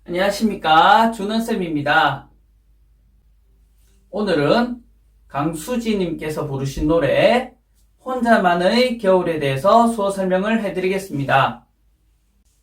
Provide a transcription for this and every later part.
안녕하십니까, 준원쌤입니다. 오늘은 강수지님께서 부르신 노래 혼자만의 겨울에 대해서 수어 설명을 해드리겠습니다.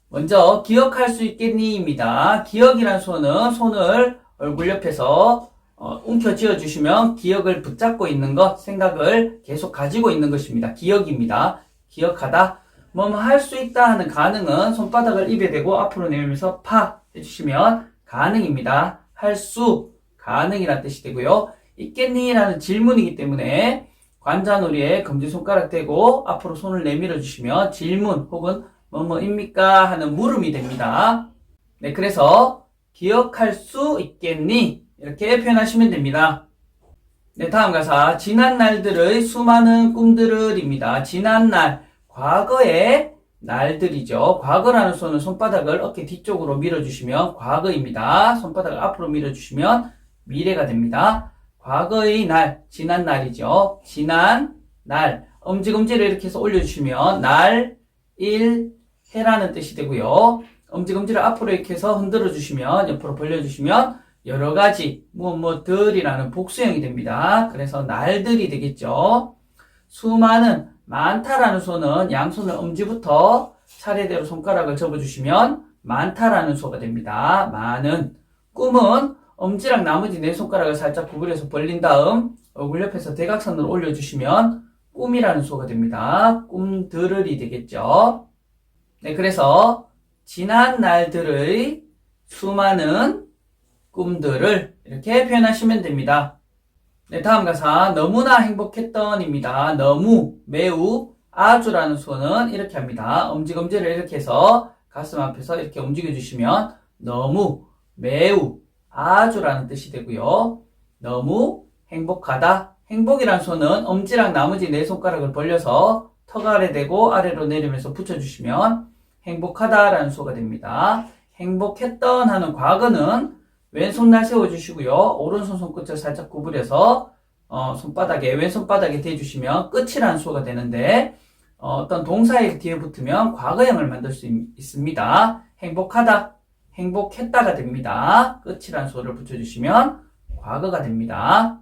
먼저 기억할 수 있겠니?입니다. 기억이란 수어는 손을 얼굴 옆에서 움켜쥐어 주시면 기억을 붙잡고 있는 것, 생각을 계속 가지고 있는 것입니다. 기억입니다. 기억하다. 뭐뭐 할 수 있다 하는 가능은 손바닥을 입에 대고 앞으로 내밀면서 파 해주시면 가능입니다. 할 수, 가능이라는 뜻이 되고요. 있겠니? 라는 질문이기 때문에 관자놀이에 검지손가락 대고 앞으로 손을 내밀어 주시면 질문 혹은 뭐뭐입니까? 하는 물음이 됩니다. 네, 그래서 기억할 수 있겠니? 이렇게 표현하시면 됩니다. 네, 다음 가사. 지난 날들의 수많은 꿈들을입니다. 지난 날, 과거의 날들이죠. 과거라는 수어는 손바닥을 어깨 뒤쪽으로 밀어주시면 과거입니다. 손바닥을 앞으로 밀어주시면 미래가 됩니다. 과거의 날, 지난 날이죠. 지난 날, 엄지검지를 이렇게 해서 올려주시면 날, 일, 해라는 뜻이 되고요. 엄지검지를 앞으로 이렇게 해서 흔들어 주시면, 옆으로 벌려주시면 여러 가지 뭐뭐들이라는 복수형이 됩니다. 그래서 날들이 되겠죠. 수많은, 많다라는 수어는 양손을 엄지부터 차례대로 손가락을 접어주시면 많다라는 수어가 됩니다. 많은. 꿈은 엄지랑 나머지 네 손가락을 살짝 구부려서 벌린 다음 얼굴 옆에서 대각선으로 올려주시면 꿈이라는 수어가 됩니다. 꿈들을이 되겠죠. 네, 그래서 지난 날들의 수많은 꿈들을 이렇게 표현하시면 됩니다. 네, 다음 가사. 너무나 행복했던입니다. 너무, 매우, 아주라는 수어는 이렇게 합니다. 엄지검지를 이렇게 해서 가슴 앞에서 이렇게 움직여주시면 너무, 매우, 아주라는 뜻이 되고요. 너무 행복하다. 행복이라는 수어는 엄지랑 나머지 네 손가락을 벌려서 턱 아래 대고 아래로 내리면서 붙여주시면 행복하다라는 수어가 됩니다. 행복했던 하는 과거는 왼손날 세워주시고요. 오른손 손끝을 살짝 구부려서 왼손바닥에 대주시면 끝이라는 수어가 되는데 어떤 동사의 뒤에 붙으면 과거형을 만들 수 있습니다. 행복하다, 행복했다가 됩니다. 끝이라는 수어를 붙여주시면 과거가 됩니다.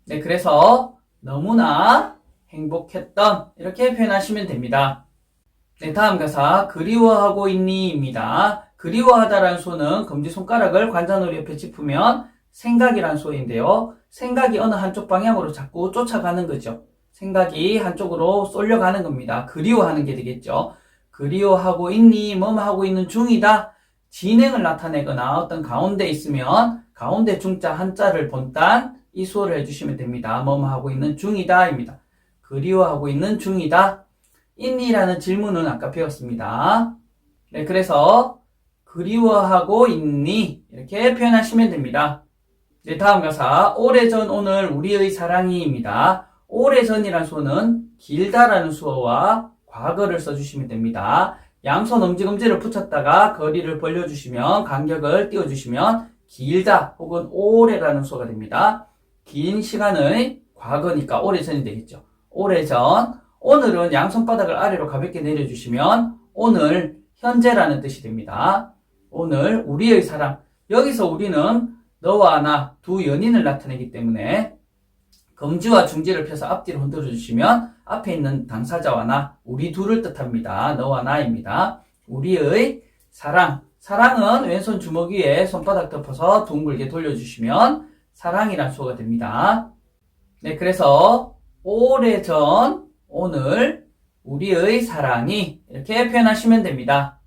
네, 그래서 너무나 행복했던 이렇게 표현하시면 됩니다. 네, 다음 가사. 그리워하고 있니?입니다. 그리워하다라는 수어는 검지손가락을 관자놀이 옆에 짚으면 생각이라는 수어인데요. 생각이 어느 한쪽 방향으로 자꾸 쫓아가는 거죠. 생각이 한쪽으로 쏠려가는 겁니다. 그리워하는 게 되겠죠. 그리워하고 있니? 뭐뭐 하고 있는 중이다. 진행을 나타내거나 어떤 가운데 있으면 가운데 중자 한자를 본딴 이 수어를 해주시면 됩니다. 뭐뭐 하고 있는 중이다 입니다. 그리워하고 있는 중이다. 있니라는 질문은 아까 배웠습니다. 네, 그래서 그리워하고 있니? 이렇게 표현하시면 됩니다. 네, 다음 가사. 오래전 오늘 우리의 사랑이입니다. 오래전이라는 수어는 길다라는 수어와 과거를 써주시면 됩니다. 양손 엄지검지를 붙였다가 거리를 벌려주시면 간격을 띄워주시면 길다 혹은 오래라는 수어가 됩니다. 긴 시간의 과거니까 오래전이 되겠죠. 오래전. 오늘은 양손바닥을 아래로 가볍게 내려주시면 오늘 현재라는 뜻이 됩니다. 오늘 우리의 사랑. 여기서 우리는 너와 나 두 연인을 나타내기 때문에 검지와 중지를 펴서 앞뒤로 흔들어 주시면 앞에 있는 당사자와 나, 우리 둘을 뜻합니다. 너와 나입니다. 우리의 사랑. 사랑은 왼손 주먹 위에 손바닥 덮어서 둥글게 돌려주시면 사랑이란 수어가 됩니다. 네, 그래서 오래전 오늘 우리의 사랑이 이렇게 표현하시면 됩니다.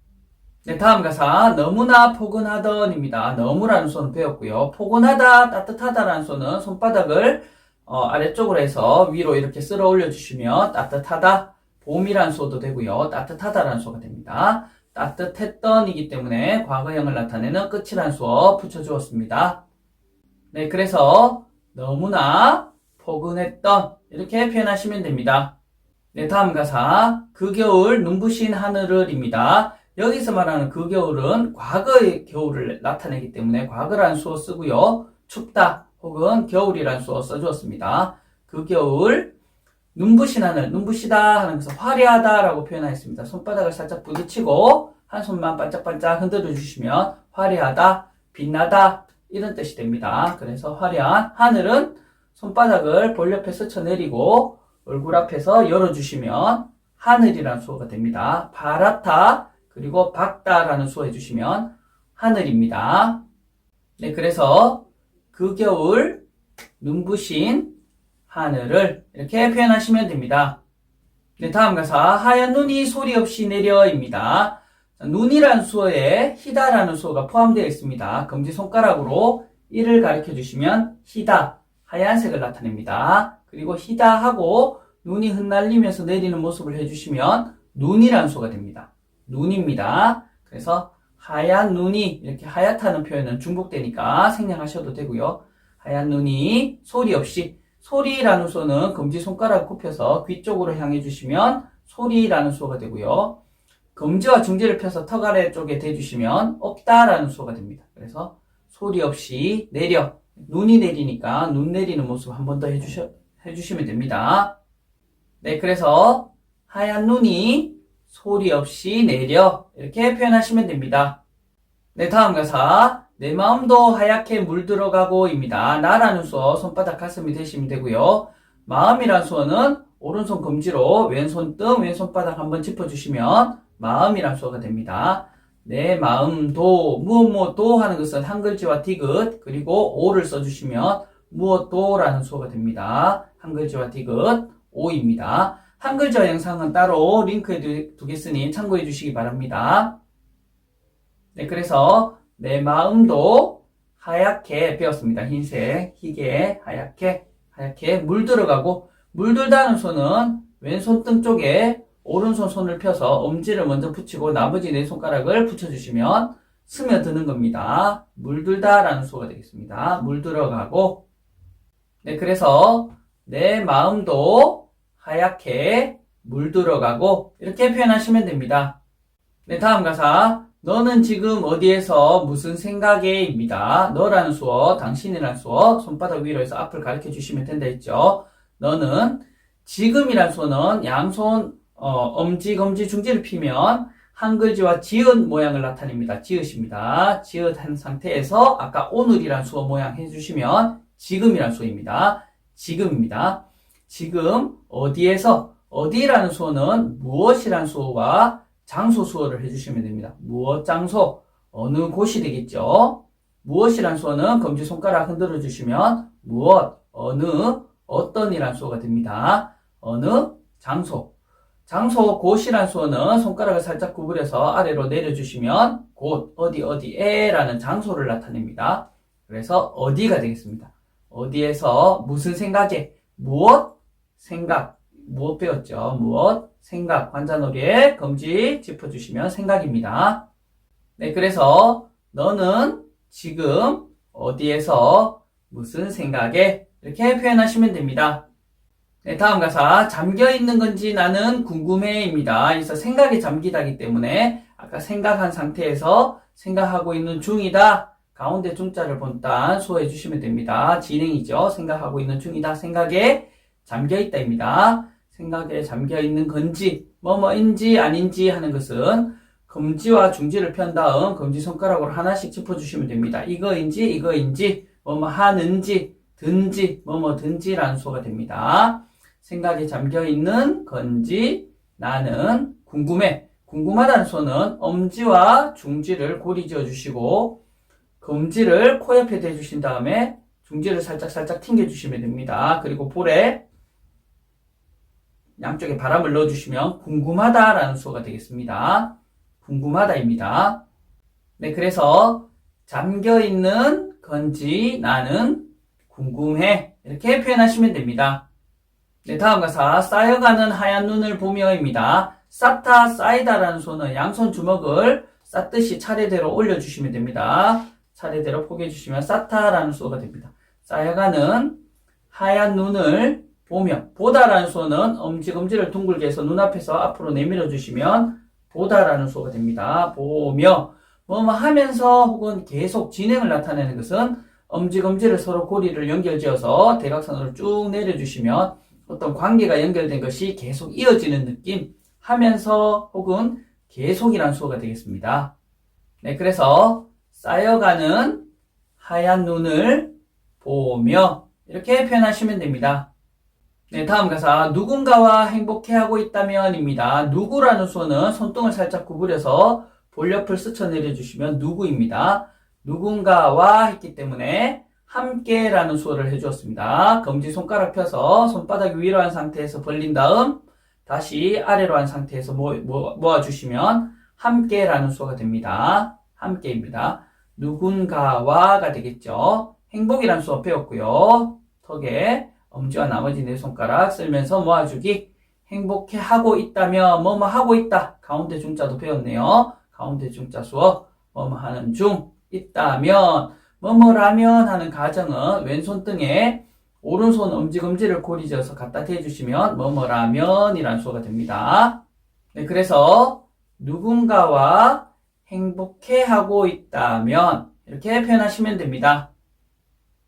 네, 다음 가사. 너무나 포근하던입니다. 너무라는 수어는 배웠고요. 포근하다, 따뜻하다라는 수어는 손바닥을 아래쪽으로 해서 위로 이렇게 쓸어 올려주시면 따뜻하다, 봄이라는 수어도 되고요. 따뜻하다라는 수어가 됩니다. 따뜻했던이기 때문에 과거형을 나타내는 끝이라는 수어 붙여주었습니다. 네, 그래서 너무나 포근했던 이렇게 표현하시면 됩니다. 네, 다음 가사. 그 겨울 눈부신 하늘을입니다. 여기서 말하는 그 겨울은 과거의 겨울을 나타내기 때문에 과거라는 수어 쓰고요. 춥다 혹은 겨울이라는 수어 써주었습니다. 그 겨울 눈부신 하늘, 눈부시다 하는 것은 화려하다라고 표현하였습니다. 손바닥을 살짝 부딪히고 한 손만 반짝반짝 흔들어 주시면 화려하다, 빛나다 이런 뜻이 됩니다. 그래서 화려한 하늘은 손바닥을 볼 옆에 스쳐내리고 얼굴 앞에서 열어주시면 하늘이라는 수어가 됩니다. 파랗다 그리고 밝다라는 수어 해주시면 하늘입니다. 네, 그래서 그 겨울 눈부신 하늘을 이렇게 표현하시면 됩니다. 네, 다음 가사 하얀 눈이 소리 없이 내려입니다. 눈이라는 수어에 희다라는 수어가 포함되어 있습니다. 검지손가락으로 이를 가리켜 주시면 희다, 하얀색을 나타냅니다. 그리고 희다 하고 눈이 흩날리면서 내리는 모습을 해주시면 눈이라는 수어가 됩니다. 눈입니다. 그래서 하얀 눈이 이렇게 하얗다는 표현은 중복되니까 생략하셔도 되고요. 하얀 눈이 소리 없이 소리라는 수어는 검지손가락 굽혀서 귀 쪽으로 향해 주시면 소리라는 수어가 되고요. 검지와 중지를 펴서 턱 아래 쪽에 대주시면 없다라는 수어가 됩니다. 그래서 소리 없이 내려, 눈이 내리니까 눈 내리는 모습 한 번 더 해주시면 됩니다. 네, 그래서 하얀 눈이 소리 없이 내려 이렇게 표현하시면 됩니다. 네, 다음 가사 내 마음도 하얗게 물들어가고입니다. 나라는 수어 손바닥 가슴이 되시면 되고요. 마음이라는 수어는 오른손 검지로 왼손등 왼손바닥 한번 짚어주시면 마음이라는 수어가 됩니다. 내 마음도 무엇도 하는 것은 한 글자와 디귿 그리고 오를 써주시면 무엇도라는 수어가 됩니다. 한 글자와 디귿 오입니다. 한 글자 영상은 따로 링크에 두겠으니 참고해 주시기 바랍니다. 네, 그래서 내 마음도 하얗게 배웠습니다. 흰색, 희게, 하얗게 물들어가고 물들다는 손은 왼손 등 쪽에 오른손 손을 펴서 엄지를 먼저 붙이고 나머지 네 손가락을 붙여주시면 스며드는 겁니다. 물들다라는 수어가 되겠습니다. 물들어가고 네, 그래서 내 마음도 하얗게 물들어가고 이렇게 표현하시면 됩니다. 네, 다음 가사 너는 지금 어디에서 무슨 생각에 입니다. 너라는 수어, 당신이라는 수어 손바닥 위로 해서 앞을 가리켜 주시면 된다 했죠. 너는 지금이라는 수어는 양손 엄지, 검지, 중지를 피면 한 글자와 지읒 모양을 나타냅니다. 지읒입니다. 지읒 한 상태에서 아까 오늘이라는 수어 모양 해주시면 지금이라는 수어입니다. 지금입니다. 지금 어디에서 어디라는 수어는 무엇이라는 수어와 장소 수어를 해주시면 됩니다. 무엇 장소 어느 곳이 되겠죠. 무엇이라는 수어는 검지손가락 흔들어 주시면 무엇 어느 어떤이라는 수어가 됩니다. 어느 장소 장소 곳이라는 수어는 손가락을 살짝 구부려서 아래로 내려주시면 곳 어디에라는 장소를 나타냅니다. 그래서 어디가 되겠습니다. 어디에서 무슨 생각에 무엇 생각 무엇 배웠죠? 무엇 생각 관자놀이에 검지 짚어주시면 생각입니다. 네, 그래서 너는 지금 어디에서 무슨 생각에 이렇게 표현하시면 됩니다. 네, 다음 가사 잠겨있는 건지 나는 궁금해입니다. 그래서 생각에 잠기다기 때문에 아까 생각한 상태에서 생각하고 있는 중이다. 가운데 중자를 본단 수호해 주시면 됩니다. 진행이죠. 생각하고 있는 중이다. 생각에 잠겨있다입니다. 생각에 잠겨있는 건지 뭐뭐인지 아닌지 하는 것은 검지와 중지를 편 다음 검지손가락으로 하나씩 짚어주시면 됩니다. 이거인지 뭐뭐 하는지 든지 뭐뭐든지라는 수어가 됩니다. 생각에 잠겨있는 건지 나는 궁금해. 궁금하다는 수어는 엄지와 중지를 고리 지어주시고 검지를 코 옆에 대주신 다음에 중지를 살짝 튕겨주시면 됩니다. 그리고 볼에 양쪽에 바람을 넣어주시면 궁금하다라는 수어가 되겠습니다. 궁금하다입니다. 네, 그래서 잠겨있는 건지 나는 궁금해 이렇게 표현하시면 됩니다. 네, 다음 가사 쌓여가는 하얀 눈을 보며입니다. 쌓다 쌓이다라는 수어는 양손 주먹을 쌓듯이 차례대로 올려주시면 됩니다. 차례대로 포개해주시면 쌓다라는 수어가 됩니다. 쌓여가는 하얀 눈을 보며 보다라는 수어는 엄지검지를 둥글게 해서 눈앞에서 앞으로 내밀어 주시면 보다라는 수어가 됩니다. 보며 뭐뭐 하면서 혹은 계속 진행을 나타내는 것은 엄지검지를 서로 고리를 연결지어서 대각선으로 쭉 내려주시면 어떤 관계가 연결된 것이 계속 이어지는 느낌 하면서 혹은 계속이라는 수어가 되겠습니다. 네, 그래서 쌓여가는 하얀 눈을 보며 이렇게 표현하시면 됩니다. 네, 다음 가사 누군가와 행복해하고 있다면입니다. 누구라는 수어는 손등을 살짝 구부려서 볼 옆을 스쳐내려 주시면 누구입니다. 누군가와 했기 때문에 함께라는 수어를 해주었습니다. 검지손가락 펴서 손바닥 위로 한 상태에서 벌린 다음 다시 아래로 한 상태에서 모아주시면 함께라는 수어가 됩니다. 함께입니다. 누군가와가 되겠죠. 행복이라는 수어 배웠고요. 턱에 엄지와 나머지 네 손가락 쓸면서 모아주기. 행복해하고 있다면 뭐뭐 하고 있다. 가운데 중자도 배웠네요. 가운데 중자 수어 뭐뭐 하는 중 있다면 뭐뭐라면 하는 가정은 왼손등에 오른손 엄지검지를 고리져서 갖다 대주시면 뭐뭐라면 이란 수어가 됩니다. 네, 그래서 누군가와 행복해하고 있다면 이렇게 표현하시면 됩니다.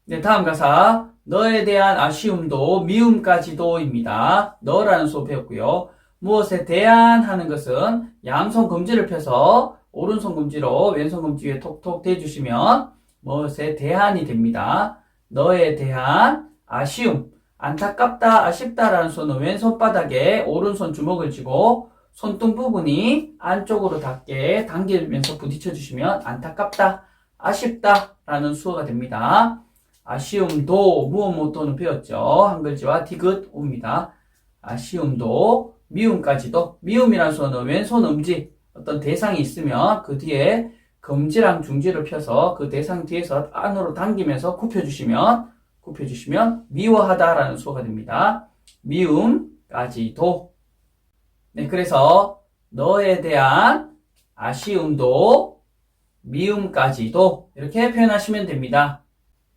네, 다음 가사 너에 대한 아쉬움도 미움까지도입니다. 너라는 수어 배웠고요. 무엇에 대한 하는 것은 양손 검지를 펴서 오른손 검지로 왼손 검지 위에 톡톡 대주시면 무엇에 대한이 됩니다. 너에 대한 아쉬움, 안타깝다, 아쉽다라는 수어는 왼손바닥에 오른손 주먹을 쥐고 손등 부분이 안쪽으로 닿게 당기면서 부딪혀 주시면 안타깝다, 아쉽다 라는 수어가 됩니다. 아쉬움도 무엇무엇도는 배웠죠. 한글지와 디귿 옵니다. 아쉬움도 미움까지도 미움이라는 수어는 왼손 엄지 어떤 대상이 있으면 그 뒤에 검지랑 중지를 펴서 그 대상 뒤에서 안으로 당기면서 굽혀주시면 미워하다라는 수어가 됩니다. 미움까지도. 네, 그래서 너에 대한 아쉬움도 미움까지도 이렇게 표현하시면 됩니다.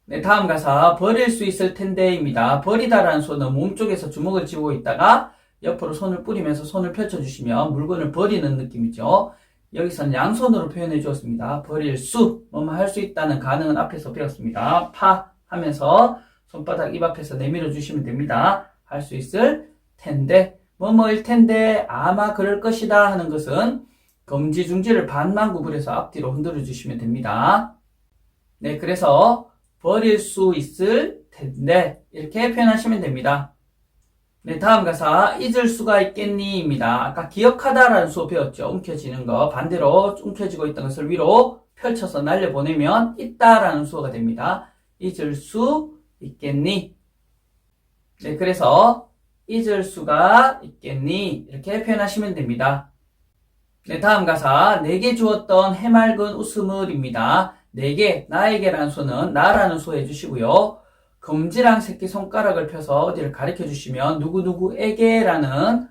네, 다음 가사 버릴 수 있을 텐데입니다. 버리다라는 수어는 몸쪽에서 주먹을 쥐고 있다가 옆으로 손을 뿌리면서 손을 펼쳐주시면 물건을 버리는 느낌이죠. 여기서는 양손으로 표현해 주었습니다. 버릴 수, 뭐뭐 할 수 있다는 가능은 앞에서 배웠습니다. 파 하면서 손바닥 입 앞에서 내밀어 주시면 됩니다. 할 수 있을 텐데, 뭐뭐일 텐데, 아마 그럴 것이다 하는 것은 검지, 중지를 반만 구부려서 앞뒤로 흔들어 주시면 됩니다. 네, 그래서 버릴 수 있을 텐데 이렇게 표현하시면 됩니다. 네, 다음 가사 잊을 수가 있겠니입니다. 아까 기억하다라는 수어 배웠죠. 움켜쥐는 거 반대로 움켜쥐고 있던 것을 위로 펼쳐서 날려보내면 있다라는 수어가 됩니다. 잊을 수 있겠니? 네, 그래서 잊을 수가 있겠니? 이렇게 표현하시면 됩니다. 네, 다음 가사 내게 주었던 해맑은 웃음을입니다. 내게, 나에게라는 수는 나라는 수 해주시고요. 검지랑 새끼손가락을 펴서 어디를 가리켜 주시면 누구누구에게라는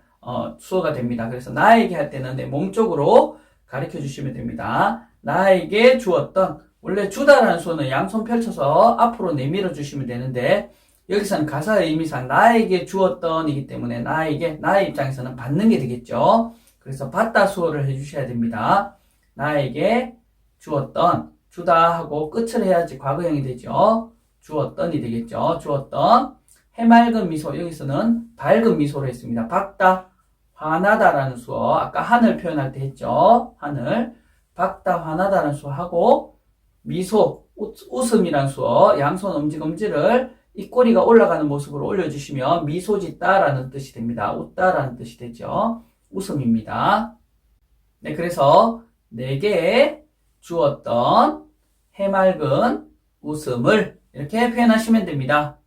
수어가 됩니다. 그래서 나에게 할 때는 내 몸 쪽으로 가리켜 주시면 됩니다. 나에게 주었던, 원래 주다라는 수어는 양손 펼쳐서 앞으로 내밀어 주시면 되는데 여기서는 가사의 의미상 나에게 주었던 이기 때문에 나에게, 나의 입장에서는 받는 게 되겠죠. 그래서 받다 수어를 해주셔야 됩니다. 나에게 주었던, 주다 하고 끝을 해야지 과거형이 되죠. 주었던이 되겠죠. 주었던 해맑은 미소, 여기서는 밝은 미소로 했습니다. 밝다, 환하다라는 수어, 아까 하늘 표현할 때 했죠. 하늘, 밝다, 환하다라는 수어 하고 미소, 웃음이라는 수어, 양손 엄지검지를 입꼬리가 올라가는 모습으로 올려주시면 미소 짓다라는 뜻이 됩니다. 웃다라는 뜻이 되죠. 웃음입니다. 네, 그래서 내게 주었던 해맑은 웃음을 이렇게 표현하시면 됩니다.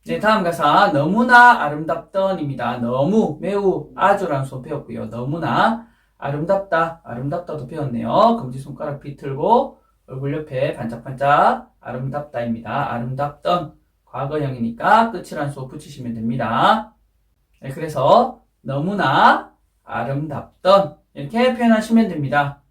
네, 다음 가사 너무나 아름답던입니다. 너무, 매우, 아주라는 수어 배웠고요. 너무나 아름답다, 아름답다도 배웠네요. 검지손가락 비틀고 얼굴 옆에 반짝반짝 아름답다입니다. 아름답던 과거형이니까 끝이라는 수어 붙이시면 됩니다. 네, 그래서 너무나 아름답던 이렇게 표현하시면 됩니다.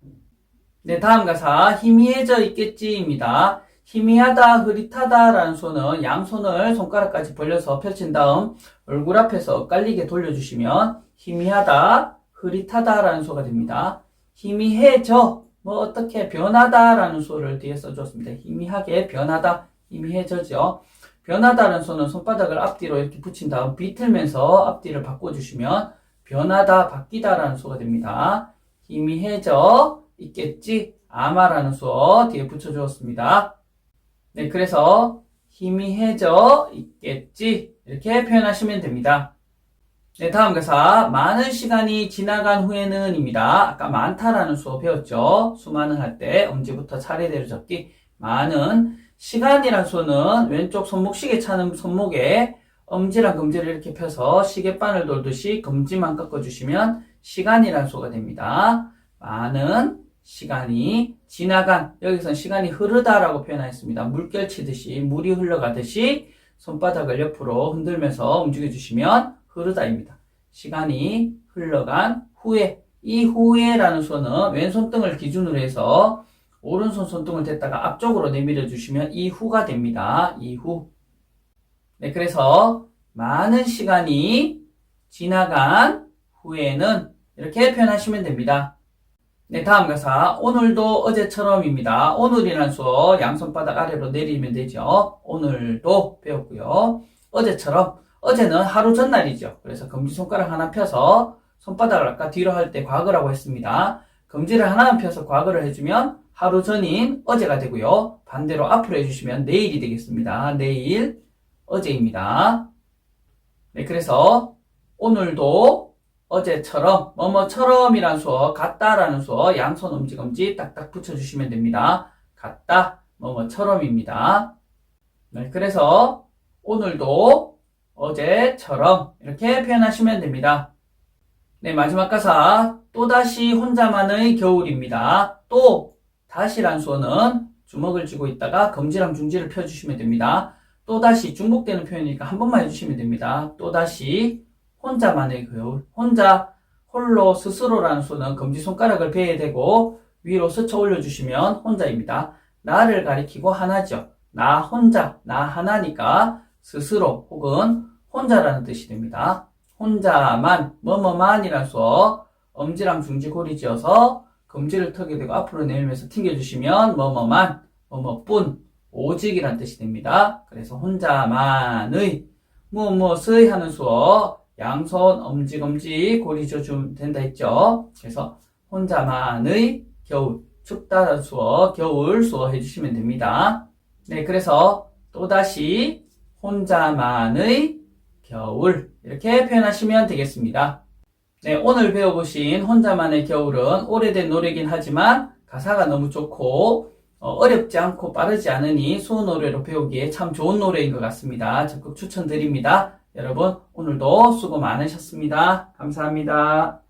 네, 다음 가사 희미해져 있겠지입니다. 희미하다, 흐릿하다 라는 수어는 양손을 손가락까지 벌려서 펼친 다음 얼굴 앞에서 엇갈리게 돌려주시면 희미하다, 흐릿하다 라는 수어가 됩니다. 희미해져, 뭐 어떻게 변하다 라는 수어를 뒤에 써주었습니다. 희미하게 변하다, 희미해져죠. 변하다라는 수어는 손바닥을 앞뒤로 이렇게 붙인 다음 비틀면서 앞뒤를 바꿔주시면 변하다, 바뀌다 라는 수어가 됩니다. 희미해져 있겠지, 아마라는 수어 뒤에 붙여주었습니다. 네, 그래서 희미해져 있겠지. 이렇게 표현하시면 됩니다. 네, 다음 가사. 많은 시간이 지나간 후에는 입니다. 아까 많다라는 수어 배웠죠? 수많은 할 때 엄지부터 차례대로 적기. 많은 시간이란 수어는 왼쪽 손목 시계 차는 손목에 엄지랑 검지를 이렇게 펴서 시계바늘 돌듯이 검지만 꺾어주시면 시간이란 수어가 됩니다. 많은 시간이 지나간, 여기서는 시간이 흐르다라고 표현하였습니다. 물결 치듯이, 물이 흘러가듯이 손바닥을 옆으로 흔들면서 움직여주시면 흐르다입니다. 시간이 흘러간 후에, 이 후에라는 수어는 왼손등을 기준으로 해서 오른손 손등을 댔다가 앞쪽으로 내밀어 주시면 이후가 됩니다. 이후. 네, 그래서 많은 시간이 지나간 후에는 이렇게 표현하시면 됩니다. 네, 다음 가사. 오늘도 어제처럼입니다. 오늘이라는 수어 양손바닥 아래로 내리면 되죠. 오늘도 배웠고요. 어제처럼. 어제는 하루 전날이죠. 그래서 검지손가락 하나 펴서 손바닥을 아까 뒤로 할 때 과거라고 했습니다. 검지를 하나만 펴서 과거를 해주면 하루 전인 어제가 되고요. 반대로 앞으로 해주시면 내일이 되겠습니다. 내일, 어제입니다. 네, 그래서 오늘도 어제처럼, 뭐뭐처럼이란 수어, 같다라는 수어, 양손 엄지검지 딱딱 붙여주시면 됩니다. 같다, 뭐뭐처럼입니다. 네, 그래서 오늘도 어제처럼 이렇게 표현하시면 됩니다. 네, 마지막 가사. 또다시 혼자만의 겨울입니다. 또, 다시란 수어는 주먹을 쥐고 있다가 검지랑 중지를 펴주시면 됩니다. 또다시 중복되는 표현이니까 한 번만 해주시면 됩니다. 또다시 혼자만의 겨울. 혼자, 홀로, 스스로라는 수어는 검지손가락을 배에 대고 위로 스쳐 올려주시면 혼자입니다. 나를 가리키고 하나죠. 나 혼자, 나 하나니까 스스로 혹은 혼자라는 뜻이 됩니다. 혼자만, 뭐뭐만이란 수어, 엄지랑 중지 고리 지어서 검지를 턱에 대고 앞으로 내밀면서 튕겨주시면 뭐뭐만, 뭐뭐뿐, 오직이란 뜻이 됩니다. 그래서 혼자만의, 무엇의 하는 수어, 양손, 엄지, 검지, 고리 지어주면 된다 했죠. 그래서 혼자만의 겨울, 춥다는 수어, 겨울 수어 해주시면 됩니다. 네, 그래서 또다시 혼자만의 겨울 이렇게 표현하시면 되겠습니다. 네, 오늘 배워보신 혼자만의 겨울은 오래된 노래긴 하지만 가사가 너무 좋고 어렵지 않고 빠르지 않으니 수어 노래로 배우기에 참 좋은 노래인 것 같습니다. 적극 추천드립니다. 여러분 오늘도 수고 많으셨습니다. 감사합니다.